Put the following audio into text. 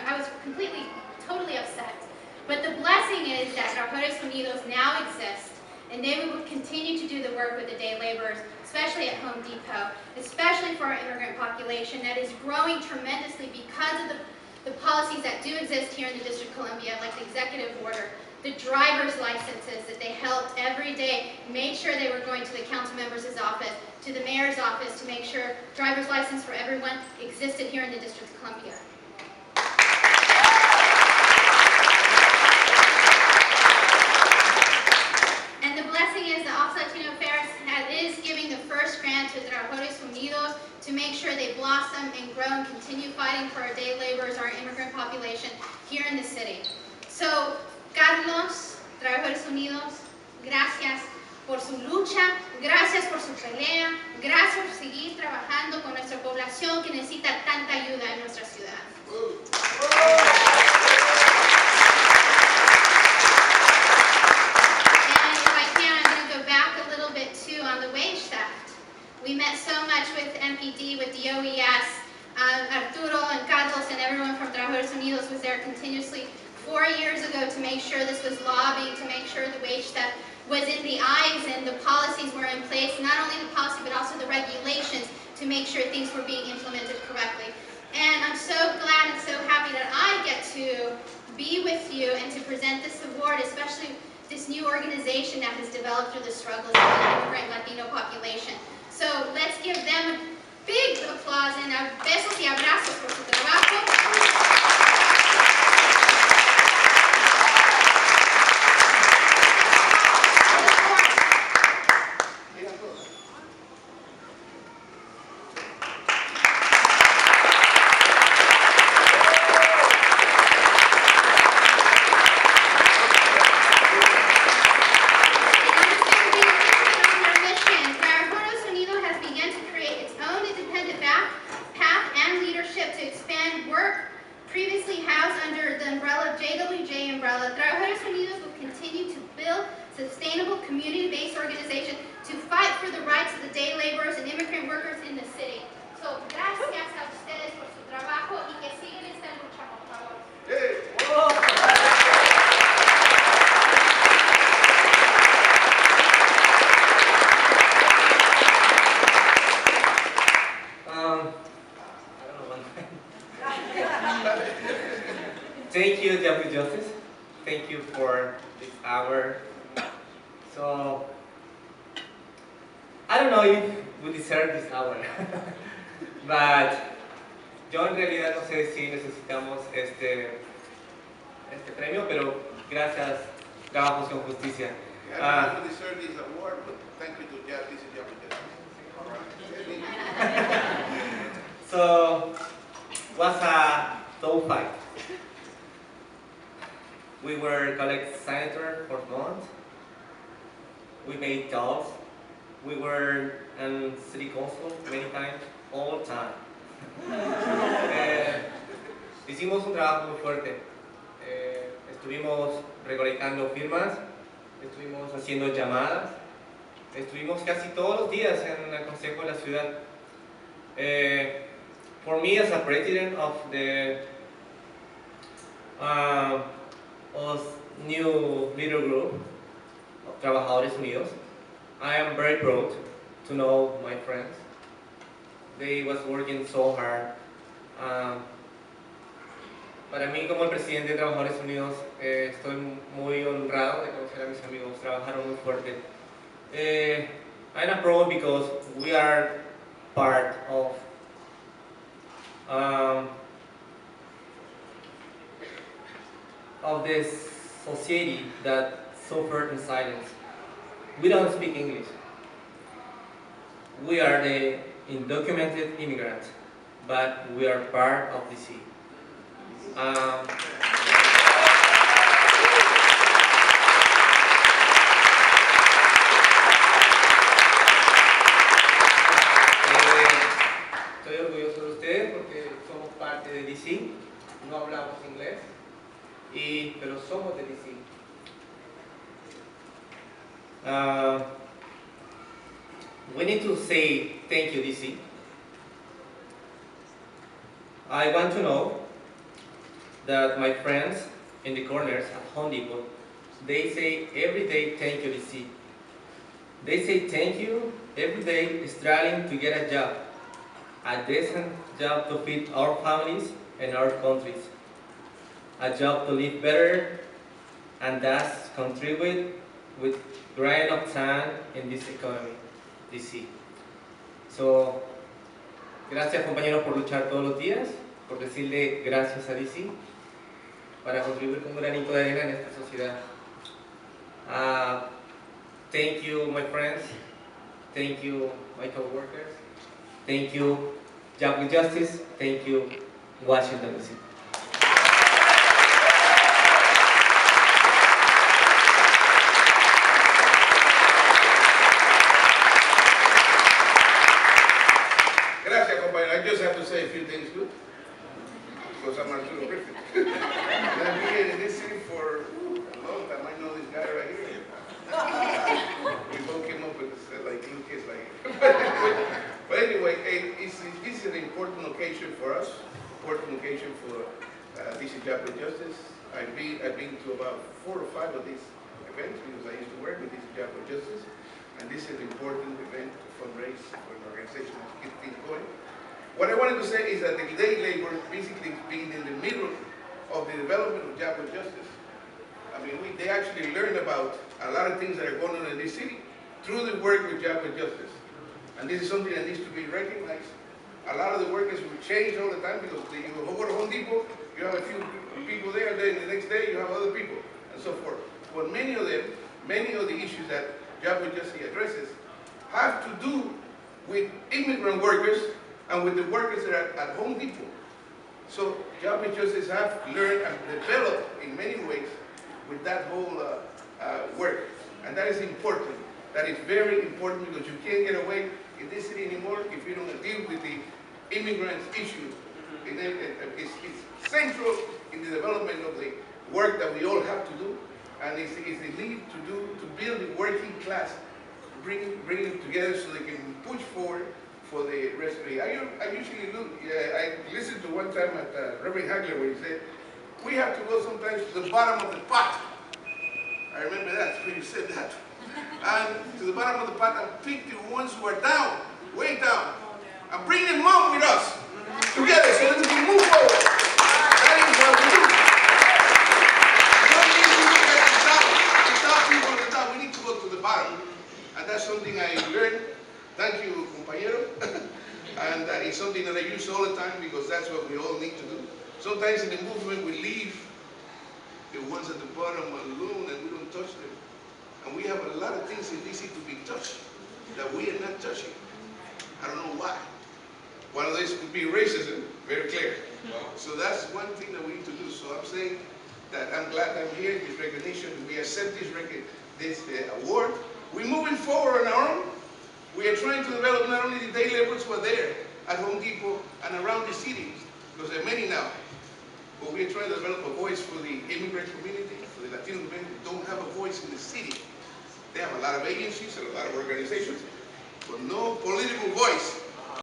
I was completely, totally upset. But the blessing is that Trabajadores Unidos now exists, and they will continue to do the work with the day laborers, especially at Home Depot, especially for our immigrant population that is growing tremendously because of the policies that do exist here in the District of Columbia, like the executive order, the driver's licenses that they helped every day, made sure they were going to the council member's office, to the mayor's office, to make sure driver's license for everyone existed here in the District of Columbia. And the blessing is the Office of Latino Affairs is giving the first grant to Trabajadores Unidos to make sure they blossom and grow and continue fighting for our day laborers, our immigrant population here in the city. So, Carlos, Trabajadores Unidos, gracias por su lucha, gracias por su pelea, gracias por seguir trabajando con nuestra población que necesita tanta ayuda en nuestra ciudad. And if I can, I'm going to go back a little bit too on the wage theft. We met so much with MPD, with the OES, Arturo and Carlos and everyone from Trabajadores Unidos was there continuously 4 years ago to make sure this was lobbying, to make sure the wage theft was in the eyes and the policies were in place, not only the policy but also the regulations to make sure things were being implemented correctly. And I'm so glad and so happy that I get to be with you and to present this award, especially this new organization that has developed through the struggles of the immigrant Latino population. So let's give them a big applause and besos y abrazos por su trabajo. Sustainable community-based organization to fight for the rights of the day laborers and immigrant workers in the city. So, gracias a ustedes por su trabajo y que sigan esta lucha, por favor. Thank you, Deputy Justice. Thank you for this hour. So, I don't know if we deserve this hour, but yo en realidad no sé si necesitamos este premio, pero gracias, Trabajos con Justicia. I don't deserve this award, but thank you to Justice and Justice. So, was a tough fight. We were collect senator for months. We made calls. We were in city council many times, all the time. Hicimos un trabajo muy fuerte. Estuvimos recolectando firmas, estuvimos haciendo llamadas, estuvimos casi todos los días en el Consejo de la Ciudad. For me, as a president of the new leader group of Trabajadores Unidos, I am very proud to know my friends. They was working so hard. Para mí, como el presidente de Trabajadores Unidos, estoy muy honrado de conocer a mis amigos. Trabajaron muy fuerte. I'm proud because we are part of this society that suffered in silence. We don't speak English. We are the undocumented immigrants, but we are part of the city. Estoy orgulloso de ustedes porque somos parte de DC, no hablamos inglés, pero somos de DC. We need to say thank you, DC. I want to know that my friends in the corners at Home Depot, they say every day thank you DC. They say thank you every day struggling to get a job, a decent job to feed our families and our countries, a job to live better and thus contribute with grain of sand in this economy, DC. So, gracias compañeros por luchar todos los días, por decirle gracias a DC, para contribuir con un granito de arena en esta sociedad. Thank you, my friends. Thank you, my co-workers. Thank you, Job with Justice. Thank you, Washington, D.C. Gracias, compañero. I just have to say a few things good, because I'm Arturo Griffin. I've been in this city for a long time. I know this guy right here. We both came up with this, like little kids, like. But anyway, this is an important occasion for us. Important occasion for DC Job with Justice. I've been to about 4 or 5 of these events because I used to work with DC Job with Justice, and this is an important event to fundraise for an organization to keep things going. What I wanted to say is that the day labor basically being in the middle of the development of Job with Justice. I mean, they actually learned about a lot of things that are going on in this city through the work with Job with Justice. And this is something that needs to be recognized. A lot of the workers will change all the time because you go to Home Depot, you have a few people there, and then the next day you have other people, and so forth. But many of them, many of the issues that Job with Justice addresses have to do with immigrant workers and with the workers that are at Home Depot. So Job with Justice have learned and developed in many ways with that whole work. And that is important. That is very important because you can't get away in this city anymore if you don't deal with the immigrants issue. It's central in the development of the work that we all have to do, and it's the need to build the working class, bring them together so they can push forward for the rest of the. I usually look. I listened to one time at Graylan Hagler where he said, "We have to go sometimes to the bottom of the pot." I remember that when you said that. And to the bottom of the pot and pick the ones who are down, way down, and bring them up with us together so that we can move forward. That is what we do. We don't need to look at the top people at the top. We need to go to the bottom. And that's something I learned. Thank you, compañero. And it's something that I use all the time because that's what we all need to do. Sometimes in the movement we leave the ones at the bottom alone and we don't touch them. And we have a lot of things in DC to be touched that we are not touching. I don't know why. One of these could be racism, very clear. So that's one thing that we need to do. So I'm saying that I'm glad I'm here, this recognition, we accept this award. We're moving forward on our own. We are trying to develop not only the day laborers who are there at Home Depot and around the city, because there are many now, but we are trying to develop a voice for the immigrant community, for the Latino community who don't have a voice in the city. They have a lot of agencies and a lot of organizations, but no political voice